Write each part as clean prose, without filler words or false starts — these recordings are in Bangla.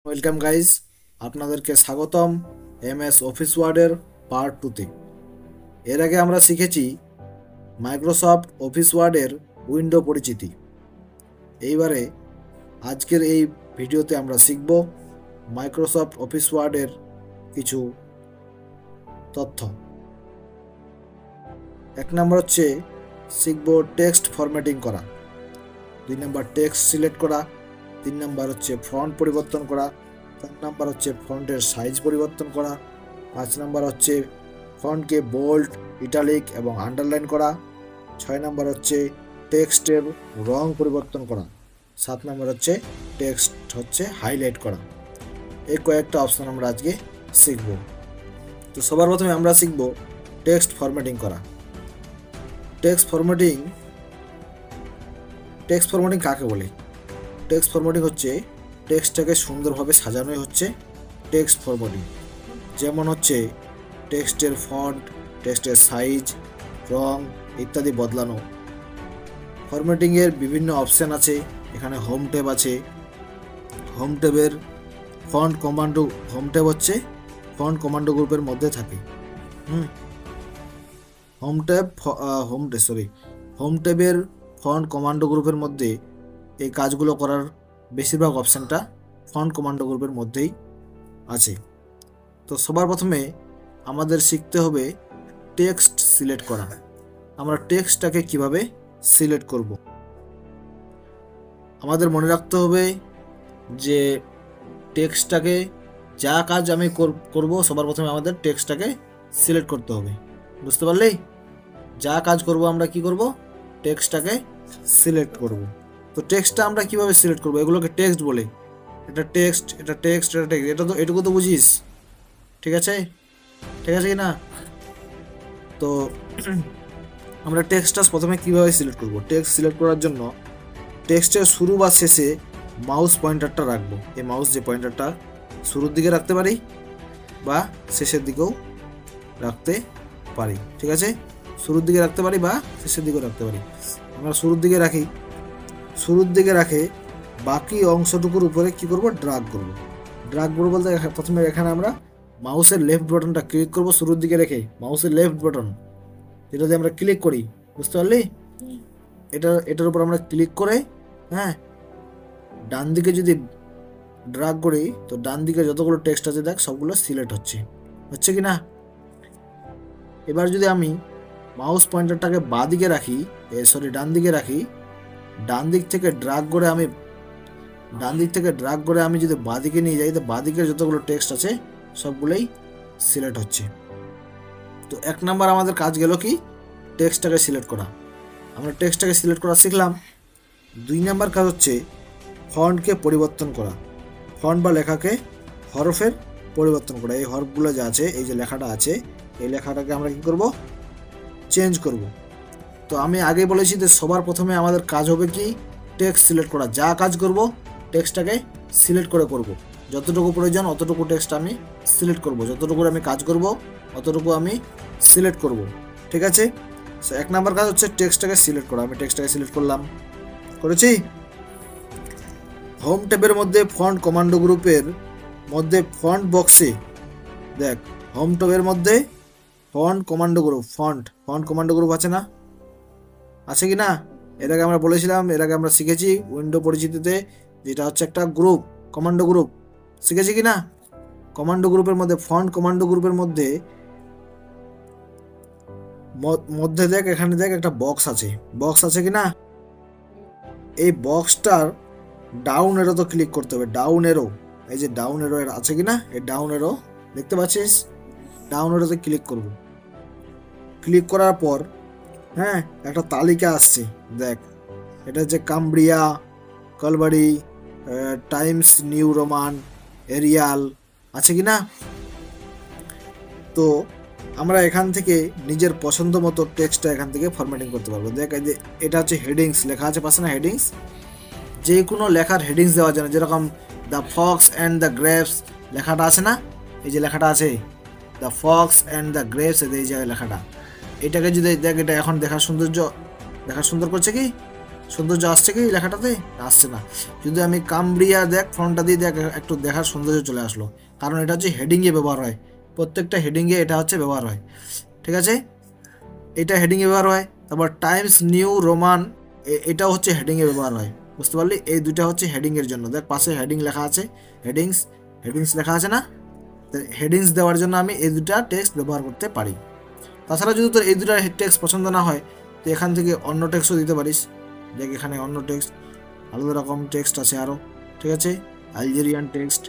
ওয়েলকাম গাইজ, আপনাদেরকে স্বাগতম এমএস অফিস ওয়ার্ডের পার্ট 2তে। এর আগে আমরা শিখেছি মাইক্রোসফট অফিস ওয়ার্ডের উইন্ডো পরিচিতি। এইবারে আজকের এই ভিডিওতে আমরা শিখব মাইক্রোসফট অফিস ওয়ার্ডের কিছু তথ্য। এক নম্বর হচ্ছে শিখব টেক্সট ফরম্যাটিং করা, 2 নম্বর টেক্সট সিলেক্ট করা, 3 নম্বর হচ্ছে ফন্ট পরিবর্তন করা, 4 নম্বর হচ্ছে ফন্টের সাইজ পরিবর্তন করা, 5 নম্বর হচ্ছে ফন্টকে বোল্ড, ইটালিক এবং আন্ডারলাইন করা, 6 নম্বর হচ্ছে টেক্সটের রং পরিবর্তন করা, 7 নম্বর হচ্ছে টেক্সট হাইলাইট করা। এই কয়েকটা অপশন আমরা আজকে শিখব। তো সবার প্রথমে আমরা শিখব টেক্সট ফরম্যাটিং করা। টেক্সট ফরম্যাটিং কাকে বলে? টেক্সট ফরম্যাটিং হচ্ছে টেক্সটটাকে সুন্দরভাবে সাজানোই হচ্ছে টেক্সট ফরম্যাটিং। যেমন হচ্ছে টেক্সটের ফন্ট, টেক্সটের সাইজ, রং ইত্যাদি বদলানো। ফরম্যাটিংয়ের বিভিন্ন অপশান আছে। এখানে হোম ট্যাব আছে। হোম ট্যাব হচ্ছে ফন্ট কমান্ডো গ্রুপের মধ্যে থাকে। হোম ট্যাবের ফন্ট কমান্ডো গ্রুপের মধ্যে এই কাজগুলো করার বেশিরভাগ অপশানটা ফন্ট কমান্ডো গ্রুপের মধ্যেই আছে। তো সবার প্রথমে আমাদের শিখতে হবে টেক্সট সিলেক্ট করা। আমরা টেক্সটটাকে কিভাবে সিলেক্ট করব? আমাদের মনে রাখতে হবে যে টেক্সটটাকে যা কাজ আমি করব সবার প্রথমে আমাদের টেক্সটটাকে সিলেক্ট করতে হবে। বুঝতে পারলেই? যা কাজ করব আমরা কি করব? টেক্সটটাকে সিলেক্ট করব। তো টেক্সটটা আমরা কিভাবে সিলেক্ট করব? এগুলোকে টেক্সট বলে। এটা টেক্সট, এটা টেক্সট, এটা টেক্সট। এটুকু তো বুঝিস? ঠিক আছে কি না? তো আমরা টেক্সটটা প্রথমে কিভাবে সিলেক্ট করব? টেক্সট সিলেক্ট করার জন্য টেক্সটের শুরু বা শেষে মাউস পয়েন্টারটা রাখবো। এই মাউস যে পয়েন্টারটা শুরুর দিকে রাখতে পারি বা শেষের দিকেও রাখতে পারি। ঠিক আছে, শুরুর দিকে রাখতে পারি বা শেষের দিকেও রাখতে পারি। আমরা শুরুর দিকে রাখি। শুরুর দিকে রাখে বাকি অংশটুকুর উপরে কি করব? ড্রাগ করব বলতে প্রথমে এখানে আমরা মাউসের লেফট বাটনটা ক্লিক করব। শুরুর দিকে রেখে মাউসের লেফট বাটন যেটা দিয়ে আমরা ক্লিক করি, বুঝতে পারলি? এটার উপর আমরা ক্লিক করে ডান দিকে যদি ড্রাগ করি তো ডান দিকে যতগুলো টেক্সট আছে দেখ সবগুলো সিলেক্ট হচ্ছে কি না? এবার যদি আমি মাউস পয়েন্টারটাকে ডান দিকে রাখি, ডান দিক থেকে ড্রাগ করে আমি যদি বাঁদিকে নিয়ে যাই তো বাঁদিকে যতগুলো টেক্সট আছে সবগুলোই সিলেক্ট হচ্ছে। তো 1 নাম্বার আমাদের কাজ গেল কি? টেক্সটটাকে সিলেক্ট করা। আমরা টেক্সটটাকে সিলেক্ট করা শিখলাম। 2 নাম্বার কাজ হচ্ছে ফন্টকে পরিবর্তন করা। ফন্ট বা লেখাকে হরফের পরিবর্তন করা। এই হরফগুলো যা আছে, এই যে লেখাটা আছে, এই লেখাটাকে আমরা কি করব? চেঞ্জ করব। তো আমি আগে বলেছি যে সবার প্রথমে আমাদের কাজ হবে কি? টেক্সট সিলেক্ট করা। যা কাজ করব টেক্সটটাকে সিলেক্ট করে করব। যতটুকু প্রয়োজন অতটুকু টেক্সট আমি সিলেক্ট করব। যতটুকু আমি কাজ করব অতটুকু আমি সিলেক্ট করব। ঠিক আছে? 1 নাম্বার কাজ হচ্ছে টেক্সটটাকে সিলেক্ট করা। আমি টেক্সটটাকে সিলেক্ট করেছি। হোম ট্যাবের মধ্যে ফন্ট কমান্ডো গ্রুপের মধ্যে ফন্ট বক্সে দেখ, হোম ট্যাবের মধ্যে ফন্ট কমান্ডো গ্রুপ আছে না? আছে কি না? এর আগে আমরা বলেছিলাম, এর আগে আমরা শিখেছি উইন্ডো পরিচিতিতে, যেটা হচ্ছে একটা গ্রুপ, কমান্ডো গ্রুপ। শিখেছি কি না? কমান্ডো গ্রুপের মধ্যে ফন্ট কমান্ডো গ্রুপের মধ্যে দেখ, এখানে দেখ একটা বক্স আছে কি না? এই বক্সটার ডাউন এরো তো ক্লিক করতে হবে। ডাউন এরো, এই যে ডাউন এরো আছে কি না? এই ডাউন এরো দেখতে পাচ্ছিস? ডাউন এরোতে ক্লিক করব। ক্লিক করার পর একটা তালিকা আসছে দেখ। এটা হচ্ছে কামব্রিয়া, কলবারি, টাইমস নিউ রোমান, এরিয়াল, আছে কি না? তো আমরা এখান থেকে নিজের পছন্দ মতো টেক্সটটা এখান থেকে ফরম্যাটিং করতে পারবো। দেখ, এই যে এটা হচ্ছে হেডিংস লেখা আছে পাশে না? হেডিংস, যে কোনো লেখার হেডিংস দেওয়া যায় না। যেরকম the Fox and the grapes লেখাটা আছে না? এই যে লেখাটা আছে the Fox and the grapes, এই জায়গায় লেখাটা। এটাকে যদি দেখ, এটা এখন দেখার সুন্দর করছে কি? সৌন্দর্য আসছে কি লেখাটাতে? আসছে না। যদি আমি কামব্রিয়া দেখ ফন্টটা দিয়ে দেখ, একটু দেখার সৌন্দর্য চলে আসলো, কারণ এটা হচ্ছে হেডিংয়ে ব্যবহার হয়, প্রত্যেকটা হেডিংয়ে এটা হচ্ছে ব্যবহার হয়। ঠিক আছে, এটা হেডিংয়ে ব্যবহার হয়। তারপর টাইমস নিউ রোমান, এটাও হচ্ছে হেডিংয়ে ব্যবহার হয়। বুঝতে পারলি? এই দুইটা হচ্ছে হেডিংয়ের জন্য। দেখ পাশে হেডিং লেখা আছে, হেডিংস হেডিংস লেখা আছে না? হেডিংস দেওয়ার জন্য আমি এই দুটা টেক্সট ব্যবহার করতে পারি। তাছাড়া যদি তোর এই দুটা টেক্সট পছন্দ না হয়, তো এখান থেকে অন্য টেক্সটও দিতে পারিস। দেখ এখানে অন্য টেক্সট, আলাদা রকম টেক্সট আছে আরও। ঠিক আছে, Algerian text,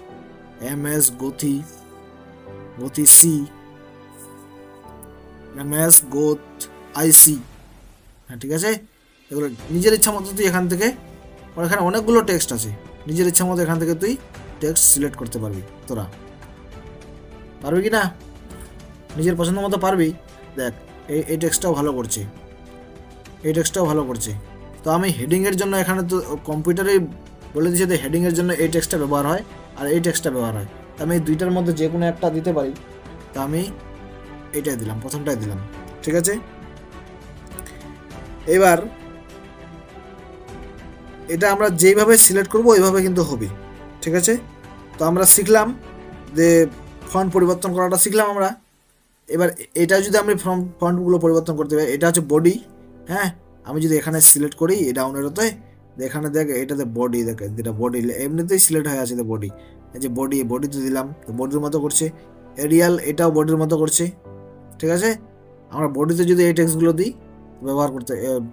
MS Gothic, Gothic, MS Gothic IC। হ্যাঁ ঠিক আছে, এগুলো নিজের ইচ্ছা মতো তুই এখান থেকে, এখানে অনেকগুলো টেক্সট আছে, নিজের ইচ্ছা মতো এখান থেকে তুই টেক্সট সিলেক্ট করতে পারবি। তোরা পারবি কি না? নিজের পছন্দ মতো পারবি। দেখ এই টেক্সটটাও ভালো করছে, এই টেক্সটটাও ভালো করছে। তো আমি হেডিংয়ের জন্য এখানে তো কম্পিউটারে বলে দিয়েছে যে হেডিংয়ের জন্য এই টেক্সটটা ব্যবহার হয় আর এই টেক্সটটা ব্যবহার হয়। তো আমি এই দুইটার মধ্যে যে কোনো একটা দিতে পারি। তো আমি এইটাই দিলাম, প্রথমটাই দিলাম। ঠিক আছে, এবার এটা আমরা যেইভাবে সিলেক্ট করব ওইভাবে কিন্তু হবে। ঠিক আছে, তো আমরা শিখলাম যে ফন্ট পরিবর্তন করাটা শিখলাম আমরা। এবার এটা যদি আমি ফন্টগুলো পরিবর্তন করতে পারি, এটা হচ্ছে বডি। হ্যাঁ, আমি যদি এখানে সিলেক্ট করি এই ডাউন এরোতে, এখানে দেখ এটাতে বডি, দেখ যেটা বডি এমনিতেই সিলেক্ট হয়ে আছে বডি। এই যে বডিতে দিলাম, তো বডির মতো করছে। এরিয়াল, এটাও বডির মতো করছে। ঠিক আছে, আমরা বডিতে যদি এই টেক্সটগুলো দিই ব্যবহার করতে,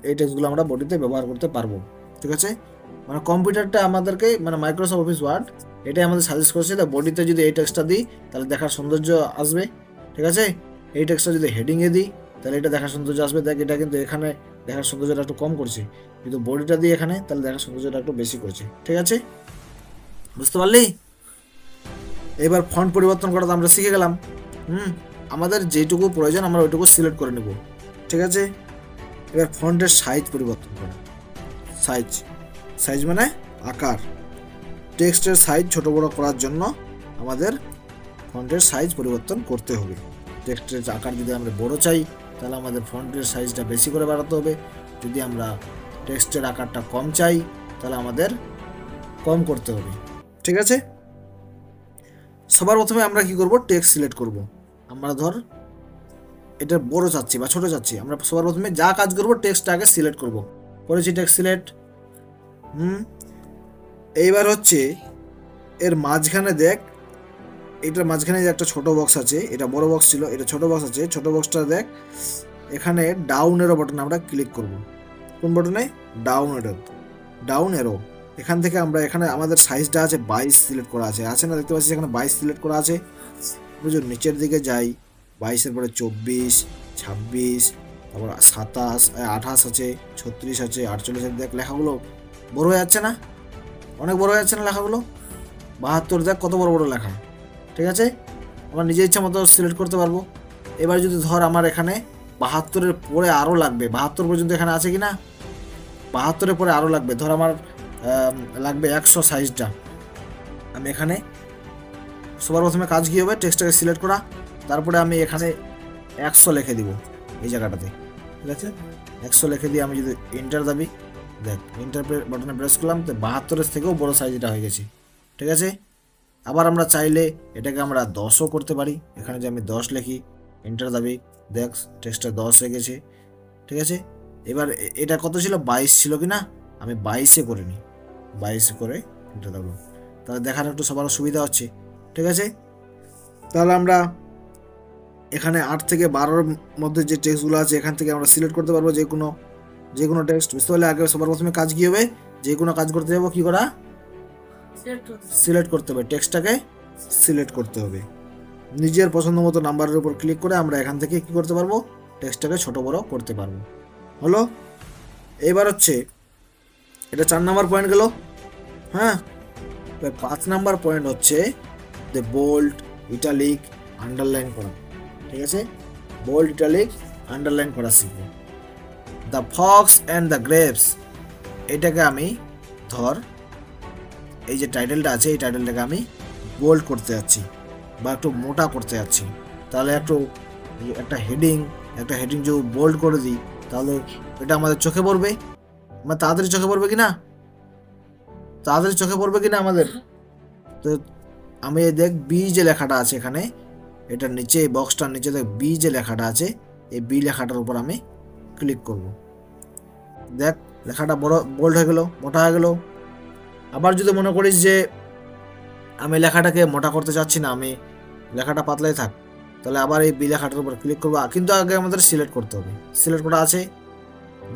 এই টেক্সটগুলো আমরা বডিতে ব্যবহার করতে পারবো। ঠিক আছে, মানে কম্পিউটারটা আমাদেরকে, মানে মাইক্রোসফট অফিস ওয়ার্ড এটাই আমাদের সাজেস্ট করছে, বডিতে যদি এই টেক্সটটা দিই তাহলে দেখার সৌন্দর্য আসবে। ঠিক আছে, এই টেক্সটটা যদি হেডিংয়ে দিই তাহলে এটা দেখার সৌন্দর্য আসবে। দেখ এটা কিন্তু এখানে দেখার সৌন্দর্যটা একটু কম করছে, কিন্তু বডিটা দিই এখানে তাহলে দেখার সৌন্দর্যটা একটু বেশি করছে। ঠিক আছে, বুঝতে পারলি? এবার ফন্ট পরিবর্তন করাটা আমরা শিখে গেলাম। আমাদের যেটুকু প্রয়োজন আমরা ওইটুকু সিলেক্ট করে নেব। ঠিক আছে, এবার ফন্টের সাইজ পরিবর্তন করা। সাইজ মানে আকার। টেক্সটের সাইজ ছোট বড় করার জন্য আমাদের ফন্টের সাইজ পরিবর্তন করতে হবে। টেক্সটের আকার যদি আমরা বড় চাই তাহলে আমাদের ফন্টের সাইজটা বেশি করে বাড়াতে হবে। যদি আমরা টেক্সটের আকারটা কম চাই তাহলে আমাদের কম করতে হবে। ঠিক আছে, সবার প্রথমে আমরা কি করব, টেক্সট সিলেক্ট করব। আমরা ধর এটা বড় চাচ্ছি বা ছোট চাচ্ছি, আমরা সবার প্রথমে যা কাজ করব টেক্সটটা আগে সিলেক্ট করব। করেছি টেক্সট সিলেক্ট। এইবার হচ্ছে এর মাঝখানে দেখ, এটার মাঝখানে যে একটা ছোট বক্স আছে, এটা বড় বক্স ছিল, এটা ছোট বক্স আছে। ছোট বক্সটা দেখ, এখানে ডাউন এরো বাটনে আমরা ক্লিক করব। কোন বাটনে? ডাউন এরো। এখান থেকে আমরা এখানে আমাদের সাইজটা আছে 22 সিলেক্ট করা আছে, আছে না? দেখতে পাচ্ছি এখানে 22 সিলেক্ট করা আছে। বুঝো, নিচের দিকে যাই, 22-এর পরে 24, 26, তারপর 27, 28 আছে, 36 আছে, 48 দেখ লেখাগুলো বড় হয়ে যাচ্ছে না? অনেক বড় হয়ে যাচ্ছে না লেখাগুলো? 72 দেখ কত বড় বড় লেখা। ঠিক আছে, আমরা নিজের ইচ্ছা মতো সিলেক্ট করতে পারবো। এবার যদি ধর আমার এখানে 72-এর পরে আরও লাগবে, 72 পর্যন্ত এখানে আছে কি না, 72-এর পরে আরও লাগবে, ধর আমার লাগবে 100 সাইজটা। আমি এখানে সবার প্রথমে কাজ কী হবে, টেক্সটটাকে সিলেক্ট করা, তারপরে আমি এখানে 100 লিখে দিব এই জায়গাটাতে। ঠিক আছে, 100 লিখে দিয়ে আমি যদি এন্টার দাবি, দেখ এন্টার বাটনে প্রেস করলাম, তো 72-এর থেকেও বড় সাইজ এটা হয়ে গেছে। ঠিক আছে, আবার আমরা চাইলে এটাকে আমরা 10ও করতে পারি। এখানে যে আমি 10 লিখি, এন্টার দাবি, দেখ টেক্সটটা 10 হয়ে গেছে। ঠিক আছে, এবার এটা কত ছিল, 22 ছিল কি না, আমি 22-এ করে নিই, 22 করে এন্টার দাবলাম, তাহলে দেখার একটু সবার সুবিধা হচ্ছে। ঠিক আছে, তাহলে আমরা এখানে 8 থেকে 12-এর মধ্যে যে টেক্সটগুলো আছে এখান থেকে আমরা সিলেক্ট করতে পারবো যে কোনো টেক্সট। বুঝতে পারলে? আগে সবার প্রথমে কাজ কী হবে, যে কোনো কাজ করতে যাবো কী করা, সিলেক্ট করতে হবে, টেক্সটটাকে সিলেক্ট করতে হবে। নিজের পছন্দ মতো নাম্বারের উপর ক্লিক করে আমরা এখান থেকে কি করতে পারবো, টেক্সটটাকে ছোট বড় করতে পারবো। হলো, এবার হচ্ছে এটা 4 নাম্বার পয়েন্ট গেল। হ্যাঁ, 5 নাম্বার পয়েন্ট হচ্ছে দ্য বোল্ড, ইটালিক, আন্ডারলাইন করা। ঠিক আছে, বোল্ড, ইটালিক, আন্ডারলাইন করা শিখবো। The Fox and the grapes, এটাকে আমি ধর এই যে টাইটেলটা আছে এই টাইটেলটাকে আমি বোল্ড করতে যাচ্ছি বা একটু মোটা করতে যাচ্ছি, তাহলে একটা হেডিং যদি বোল্ড করে দিই তাহলে এটা আমাদের চোখে পড়বে। আমার তাড়াতাড়ি চোখে পড়বে কি না, তাড়াতাড়ি চোখে পড়বে কি না আমাদের? তো আমি দেখ বি যে লেখাটা আছে এখানে, এটার নিচে বক্সটার নিচে দেখ বি যে লেখাটা আছে, এই বি লেখাটার উপর আমি ক্লিক করব। দেখ লেখাটা বড় বোল্ড হয়ে গেল, মোটা হয়ে গেল। আবার যদি মনে করিস যে আমি লেখাটাকে মোটা করতে চাচ্ছি না, আমি লেখাটা পাতলাই থাক, তাহলে আবার এই বি লেখাটার উপর ক্লিক করবো। কিন্তু আগে আমাদের সিলেক্ট করতে হবে, সিলেক্ট করা আছে,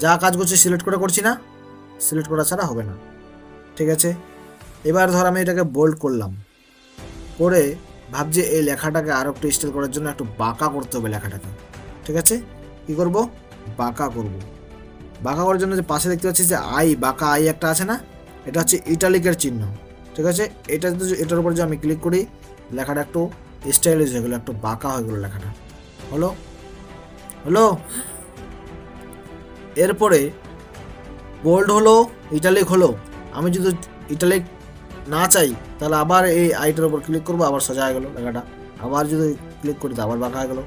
যা কাজ করছি সিলেক্ট করে করছি না, সিলেক্ট করা ছাড়া হবে না। ঠিক আছে, এবার ধর আমি এটাকে বোল্ড করলাম, করে ভাবছি এই লেখাটাকে আরও একটু স্টাইল করার জন্য একটু বাঁকা করতে হবে লেখাটাকে। ঠিক আছে, কি করব, বাঁকা করব। বাঁকা করার জন্য যে পাশে দেখতে পাচ্ছি যে আই, বাঁকা আই একটা আছে না, এটা হচ্ছে ইটালিকের চিহ্ন। ঠিক আছে, এটা যদি এটার উপর যে আমি ক্লিক করি, লেখাটা একটু স্টাইলিশ হয়ে গেলো, একটু বাঁকা হয়ে গেলো লেখাটা। হলো হলো এরপরে বোল্ড হলো, ইটালিক হলো। আমি যদি ইটালিক না চাই তাহলে আবার এই আইটার উপর ক্লিক করবো, আবার সোজা হয়ে গেলো লেখাটা। আবার যদি ক্লিক করি তো আবার বাঁকা হয়ে গেলো।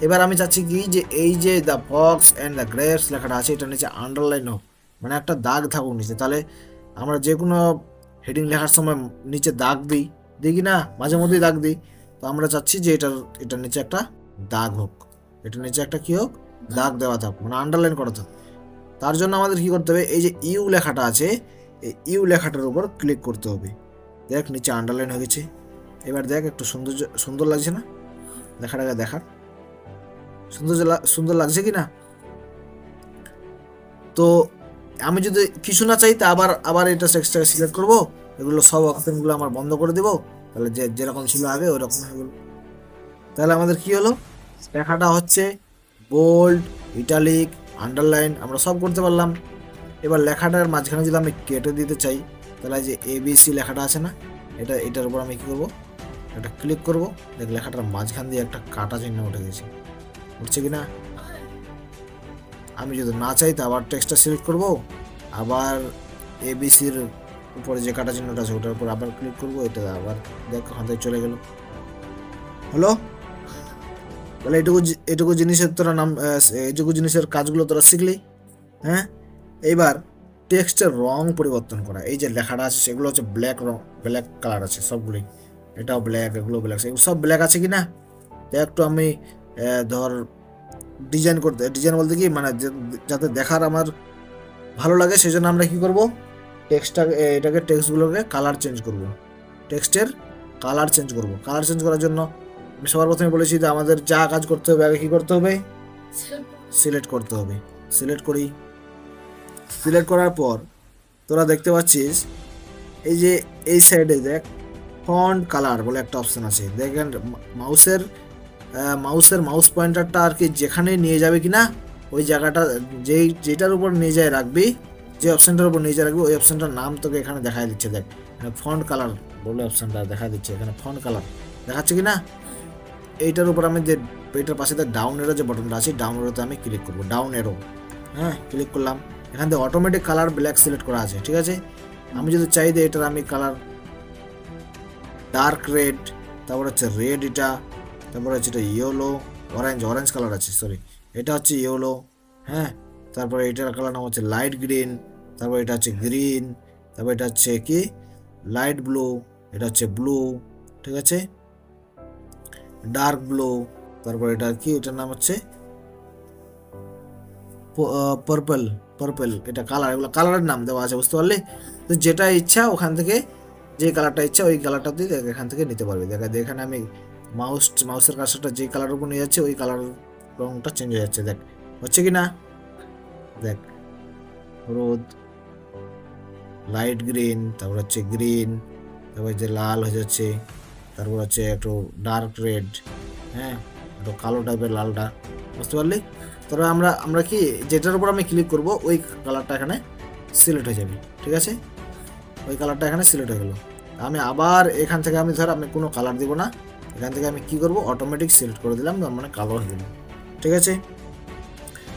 এবার আমি চাচ্ছি কি যে এই যে the Fox and the grapes লেখাটা আছে, এটা নিচে আন্ডারলাইন হোক, মানে একটা দাগ থাকুক নিচে। তাহলে আমরা যে কোনো হেডিং লেখার সময় নিচে দাগ দিই, দিই কি না, মাঝে মধ্যেই দাগ দিই। তো আমরা চাচ্ছি যে এটার নিচে একটা দাগ হোক, এটার নিচে একটা কি হোক, দাগ দেওয়া থাক, মানে আন্ডারলাইন করা থাক। তার জন্য আমাদের কি করতে হবে, এই যে ইউ লেখাটা আছে, এই ইউ লেখাটার উপর ক্লিক করতে হবে। দেখ নিচে আন্ডারলাইন হয়ে গেছে। এবার দেখ একটু সুন্দর লাগছে না লেখাটাকে, দেখার সুন্দর লাগছে কি না? তো আমি যদি কিছু না চাই তা আবার এটা টেক্সটটাকে সিলেক্ট করব, এগুলো সব অপশনগুলো আমার বন্ধ করে দেবো, তাহলে যেরকম ছিল আগে ওই রকম হয়ে গেল। তাহলে আমাদের কি হলো, লেখাটা হচ্ছে বোল্ড, ইটালিক, আন্ডারলাইন আমরা সব করতে পারলাম। এবার লেখাটার মাঝখানে যদি আমি কেটে দিতে চাই, তাহলে যে ABC লেখাটা আছে না, এটার উপর আমি কি করব, এটা ক্লিক করব। দেখ লেখাটার মাঝখান দিয়ে একটা কাটা চিহ্ন উঠে গেছে, উঠছে কি না? আমি যদি না চাই তো আবার টেক্সটটা সিলেক্ট করব, আবার ABCর উপরে যে কাটা চিহ্নটা আছে ওটার উপর আবার ক্লিক করব, এটা আবার দেখ ওখান থেকে চলে গেল। হলো, তাহলে এটুকু জিনিসের তোরা এইটুকু জিনিসের কাজগুলো তোরা শিখলি। হ্যাঁ, এইবার টেক্সটের রং পরিবর্তন করা। এই যে লেখাটা আছে সেগুলো হচ্ছে ব্ল্যাক রং, ব্ল্যাক কালার আছে সবগুলোই, এটাও ব্ল্যাক, এগুলো ব্ল্যাক, এগুলো সব ব্ল্যাক আছে কি না? একটু আমি ধর ডিজাইন বলতে কি মানে যাতে দেখার আমার ভালো লাগে, সেই জন্য আমরা কি করব, টেক্সটগুলোকে কালার চেঞ্জ করব, টেক্সটের কালার চেঞ্জ করব। কালার চেঞ্জ করার জন্য আমি সবার প্রথমে বলেছি যে আমাদের যা কাজ করতে হবে, আগে কি করতে হবে, সিলেক্ট করতে হবে। সিলেক্ট করি, সিলেক্ট করার পর তোরা দেখতে পাচ্ছিস এই যে এই সাইডে দেখ ফন্ট কালার বলে একটা অপশন আছে। দেখেন মাউস পয়েন্টারটা আর কি যেখানে নিয়ে যাবে কিনা ওই জায়গাটা, যেটার উপর নিয়ে যায় রাখবি, যে অপশনটার উপর নিয়ে যায় রাখবি, ওই অপশনটার নাম তোকে এখানে দেখা দিচ্ছে। দেখ ফন্ট কালার বলে অপশনটা দেখা দিচ্ছে, এখানে ফন্ট কালার দেখাচ্ছে কি না? এইটার উপর আমি যে এটার পাশে ডাউন এরো যে বটনটা আছে, ডাউন এরোতে আমি ক্লিক করবো, ডাউন এরো। হ্যাঁ, ক্লিক করলাম, এখান থেকে অটোমেটিক কালার ব্ল্যাক সিলেক্ট করা আছে। ঠিক আছে, আমি যদি চাই যে এটার আমি কালার ডার্ক রেড, তারপর হচ্ছে রেড, এটা তারপর হচ্ছে এটা ইয়েলো, অরেঞ্জ কালার আছে, সরি এটা হচ্ছে ইয়েলো। হ্যাঁ, তারপরে এটার কালার নাম হচ্ছে লাইট গ্রিন, তারপর এটা হচ্ছে গ্রিন, তারপর এটা হচ্ছে কি লাইট ব্লু, এটা হচ্ছে ব্লু। ঠিক আছে, ডার্ক ব্লু, তারপর এটা কি এটার নাম হচ্ছে পার্পল, এটা কালার, এগুলো কালারের নাম দেওয়া আছে, বুঝতে পারলি? তো যেটা ইচ্ছা ওখান থেকে, যে কালারটা ইচ্ছা ওই কালারটা দিয়ে এখান থেকে নিতে পারবি। দেখা এখানে আমি মাউসের কার্সারটা যে কালার উপর নিয়ে যাচ্ছে ওই কালার রংটা চেঞ্জ হয়ে যাচ্ছে। দেখ হচ্ছে কি না? দেখ হলুদ, লাইট গ্রিন, তারপর হচ্ছে গ্রিন, তারপর যে লাল হয়ে যাচ্ছে, তারপর হচ্ছে একটু ডার্ক রেড, হ্যাঁ একটু কালো টাইপের লালটা, বুঝতে পারলি? তবে আমরা কি যেটার উপর আমি ক্লিক করব ওই কালারটা এখানে সিলেক্ট হয়ে যাবে। ঠিক আছে, ওই কালারটা এখানে সিলেক্ট হয়ে গেল। আমি আবার এখান থেকে আমি কোনো কালার দিব না, এখান থেকে আমি কি করব, অটোমেটিক সিলেক্ট করে দিলাম, মানে কালো হয়ে গেল। ঠিক আছে,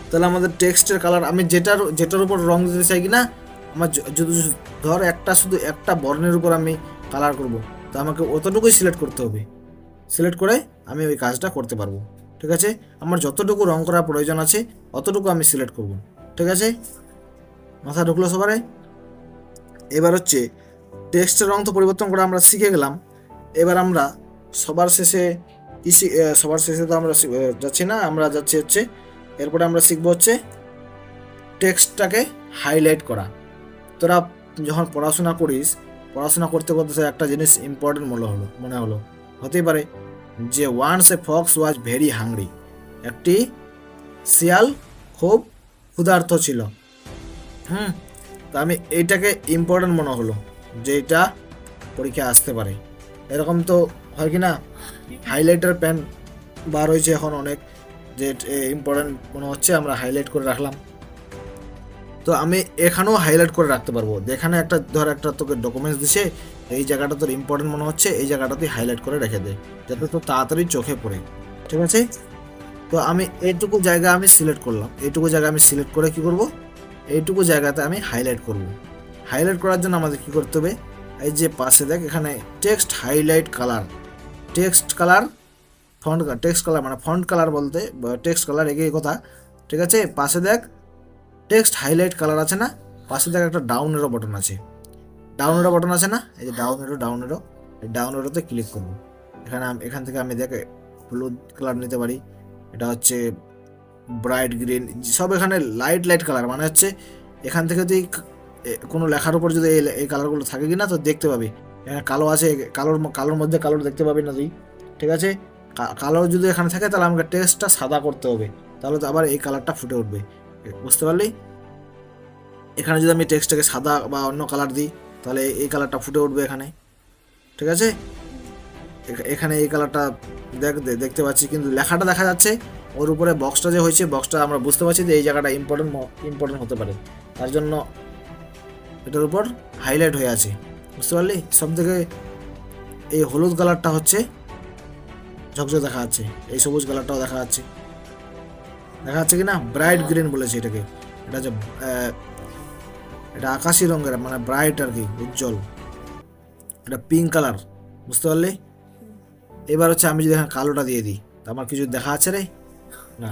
তাহলে আমাদের টেক্সটের কালার আমি যেটার উপর রং দিতে চাই কিনা, আমার যদি ধর শুধু একটা বর্ণের উপর আমি কালার করব, তো আমাকে অতটুকুই সিলেক্ট করতে হবে। সিলেক্ট করে আমি ওই কাজটা করতে পারবো। ঠিক আছে, আমার যতটুকু রং করার প্রয়োজন আছে অতটুকু আমি সিলেক্ট করব। ঠিক আছে, মাথা ঢুকলো সবারে? এবার হচ্ছে টেক্সটের রং তো পরিবর্তন করা আমরা শিখে গেলাম। এবার আমরা সবার শেষে সবার শেষে তো আমরা যাচ্ছি না, আমরা যাচ্ছি হচ্ছে এরপরে আমরা শিখবো হচ্ছে টেক্সটটাকে হাইলাইট করা। তোরা যখন পড়াশোনা করিস, পড়াশোনা করতে করতে একটা জিনিস ইম্পর্টেন্ট মনে হলো হতেই পারে যে once a fox was very hungry, একটি শিয়াল খুব ক্ষুধার্ত ছিল। তো আমি এইটাকে ইম্পর্টেন্ট মনে হলো যে এটা পরীক্ষায় আসতে পারে। এরকম তো হয় কি না, হাইলাইটার পেন বার হয়েছে এখন অনেক, যে ইম্পর্টেন্ট মনে হচ্ছে আমরা হাইলাইট করে রাখলাম। তো আমি এখানেও হাইলাইট করে রাখতে পারবো, যেখানে একটা ধর একটা তোকে ডকুমেন্টস দিছে, এই জায়গাটা তোর ইম্পর্টেন্ট মনে হচ্ছে, এই জায়গাটাতে হাইলাইট করে রেখে দে যাতে তোর তাড়াতাড়ি চোখে পড়ে। ঠিক আছে? তো আমি এইটুকু জায়গা আমি সিলেক্ট করলাম, এইটুকু জায়গা আমি সিলেক্ট করে কি করব, এইটুকু জায়গাতে আমি হাইলাইট করব। হাইলাইট করার জন্য আমাদের কি করতে হবে, এই যে পাশে দেখ এখানে text highlight colour, text colour text colour মানে ফন্ট কালার বলতে টেক্সট কালার একই কথা। ঠিক আছে? পাশে দেখ টেক্সট হাইলাইট কালার আছে না, পাশে দেখ একটা ডাউন এরো বাটন আছে, ডাউন এরো বাটন আছে না, এই যে ডাউন এরো এই ডাউন এরোতে ক্লিক করব। এখান থেকে আমি দেখ হলুদ কালার নিতে পারি, এটা হচ্ছে ব্রাইট গ্রিন, সব এখানে লাইট কালার, মানে হচ্ছে এখান থেকে তুই কোনো লেখার উপর যদি এই কালারগুলো থাকে কিনা তো দেখতে পাবি। এখানে কালো আছে, কালোর মধ্যে কালো দেখতে পাবি না তুই। ঠিক আছে? কালো যদি এখানে থাকে তাহলে আমাকে টেক্সটটা সাদা করতে হবে, তাহলে তো আবার এই কালারটা ফুটে উঠবে। বুঝতে পারলি? এখানে যদি আমি টেক্সটটাকে সাদা বা অন্য কালার দিই তাহলে এই কালারটা ফুটে উঠবে এখানে। ঠিক আছে? এখানে এই কালারটা দেখতে পাচ্ছি, কিন্তু লেখাটা দেখা যাচ্ছে, ওর উপরে বক্সটা যে হয়েছে, বক্সটা আমরা বুঝতে পারছি যে এই জায়গাটা ইম্পর্টেন্ট হতে পারে, তার জন্য এটার উপর হাইলাইট হয়ে আছে। বুঝতে পারলি? সব থেকে এই হলুদ কালারটা হচ্ছে ঝকঝক দেখা যাচ্ছে, এই সবুজ কালারটাও দেখা যাচ্ছে কি না, ব্রাইট গ্রিন বলেছে এটাকে। এটা যে এটা আকাশি রঙের, মানে ব্রাইট আর কি, উজ্জ্বল। এটা পিঙ্ক কালার। বুঝতে পারলি? এবার হচ্ছে আমি যদি এখানে কালোটা দিয়ে দিই তো আমার কিছু দেখা আছে রে না।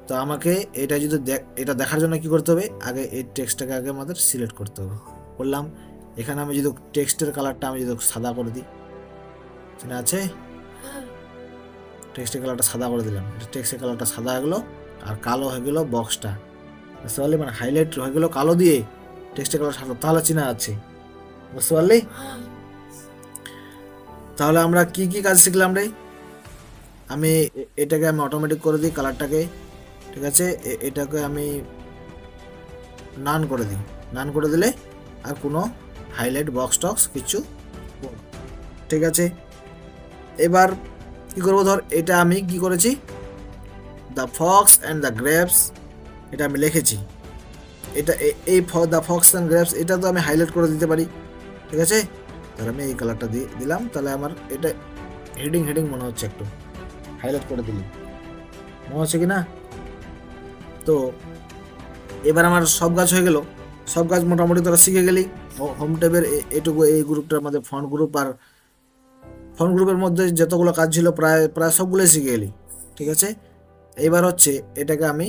তো আমাকে এটা যদি এটা দেখার জন্য কি করতে হবে, আগে এই টেক্সটটাকে আগে আমাদের সিলেক্ট করতে হবে। করলাম, এখানে আমি যদি টেক্সটের কালারটা আমি যদি সাদা করে দিই, সেটা আছে টেক্সটের কালারটা সাদা করে দিলাম, টেক্সটের কালারটা সাদা হয়ে গেলো আর কালো হয়ে গেলো বক্সটা। বুঝতে পারলি? মানে হাইলাইট হয়ে গেলো কালো দিয়ে, টেক্সটের কালার সাদা, তাহলে চিনা আছে। বুঝতে পারলি? তাহলে আমরা কি কি কাজ শিখলাম রে? আমি এটাকে আমি অটোমেটিক করে দিই কালারটাকে। ঠিক আছে? এটাকে আমি নান করে দিই, নান করে দিলে আর কোনো হাইলাইট বক্স কিছু। ঠিক আছে? এবার কি করবো, ধর এটা আমি কি করেছি, the Fox and the grapes, এটা আমি লিখেছি। এটা এই দ্য ফক্স অ্যান্ড গ্রেপস এটা তো আমি হাইলাইট করে দিতে পারি। ঠিক আছে? তাহলে আমি এই কালারটা দিলাম, তাহলে আমার এটা হেডিং মনে হচ্ছে, একটু হাইলাইট করে দিলি মনে হচ্ছে কি না। তো এবার আমার সব কাজ হয়ে গেল, সব কাজ মোটামুটি তোরা শিখে গেলি। হোম ট্যাবের এটুকু এই গ্রুপটার মধ্যে ফন্ট গ্রুপ আর ফন্ট গ্রুপের মধ্যে যতগুলো কাজ ছিল প্রায় সবগুলোই শিখে গেলি। ঠিক আছে? এবার হচ্ছে এটাকে আমি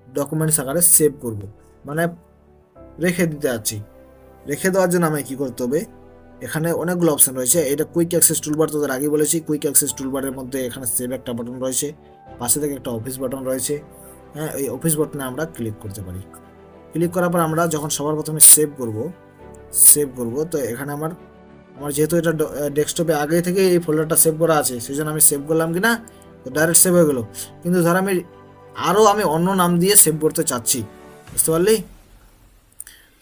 ডকুমেন্টস আকারে সেভ করব, মানে রেখে দিতে যাচ্ছি। রেখে দেওয়ার জন্য আমায় কী করতে হবে, এখানে অনেকগুলো অপশান রয়েছে। এটা কুইক অ্যাক্সেস টুলবার তোদের আগে বলেছি, কুইক অ্যাক্সেস টুলবারের মধ্যে এখানে সেভ একটা বাটন রয়েছে, পাশে থেকে একটা অফিস বাটন রয়েছে। হ্যাঁ, এই অফিস বাটনে আমরা ক্লিক করতে পারি। ক্লিক করার পর আমরা যখন সবার প্রথমে সেভ করব, তো এখানে আমার যেহেতু এটা ডেস্কটপে আগে থেকে এই ফোল্ডারটা সেভ করা আছে, সেই জন্য আমি সেভ করলাম কি না, তো ডাইরেক্ট সেভ হয়ে গেলো। কিন্তু ধর আমি অন্য নাম দিয়ে সেভ করতে চাচ্ছি। বুঝতে পারলি?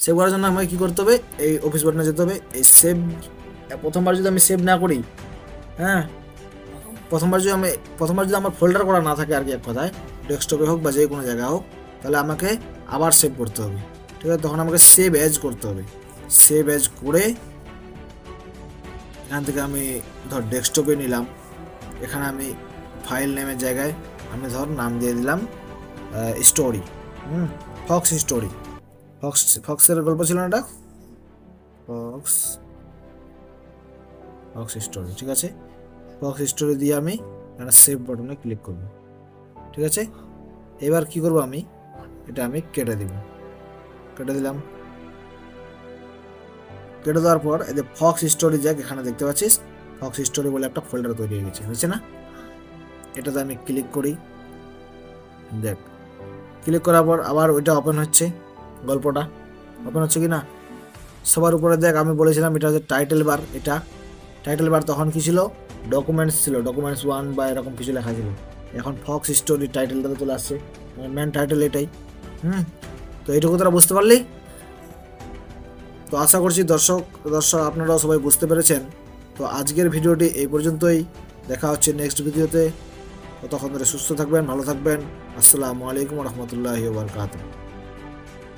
সেভ করার জন্য আমাকে কী করতে হবে, এই অফিস বাটনে যেতে হবে। এই সেভ প্রথমবার যদি আমি সেভ না করি, হ্যাঁ, প্রথমবার যদি আমার ফোল্ডার করা না থাকে আর কি, এক কথায় ডেস্কটপে হোক বা যে কোনো জায়গায় হোক, তাহলে আমাকে আবার সেভ করতে হবে। ঠিক আছে? তখন আমাকে সেভ অ্যাজ করতে হবে। সেভ অ্যাজ করে এখান থেকে আমি ধর ডেস্কটপে নিলাম, এখানে আমি ফাইল নেমের জায়গায় আমি ধর নাম দিয়ে দিলাম স্টোরি, ফক্স স্টোরি। ফক্সের গল্প ছিল না এটা, ফক্স স্টোরি। ঠিক আছে? ফক্স স্টোরি দিয়ে আমি এখানে সেভ বাটনে ক্লিক করব। ঠিক আছে? এবার কি করব, এটা আমি কেটে দেব। কেটে দিলাম। কেটে দেওয়ার পর এই যে ফক্স স্টোরি জ্যাক এখানে দেখতে পাচ্ছিস, ফক্স স্টোরি বলে একটা ফোল্ডার তৈরি হয়ে গেছে, হয়েছে না? এটাতে আমি ক্লিক করি, দেখ ক্লিক করার পর আবার ওইটা ওপেন হচ্ছে, গল্পটা ওপেন হচ্ছে কি না? সবার উপরে দেখ আমি বলেছিলাম এটা হচ্ছে টাইটেল বার। এটা টাইটেল বার তখন কি ছিল? ডকুমেন্টস ছিল, ডকুমেন্টস 1 বা এরকম কিছু লেখা ছিল। এখন ফক্স স্টোরি টাইটেলটা চলে আসছে, মেন টাইটেল এটাই। তো এইটুকু তোরা বুঝতে পারলি? তো আশা করছি দর্শক আপনারাও সবাই বুঝতে পেরেছেন। তো আজকের ভিডিওটি এই পর্যন্তই, দেখা হচ্ছে নেক্সট ভিডিওতে। ততক্ষণ ধরে সুস্থ থাকবেন, ভালো থাকবেন। আসসালামু আলাইকুম রহমতুল্লাহি ওয়া বারাকাতুহু।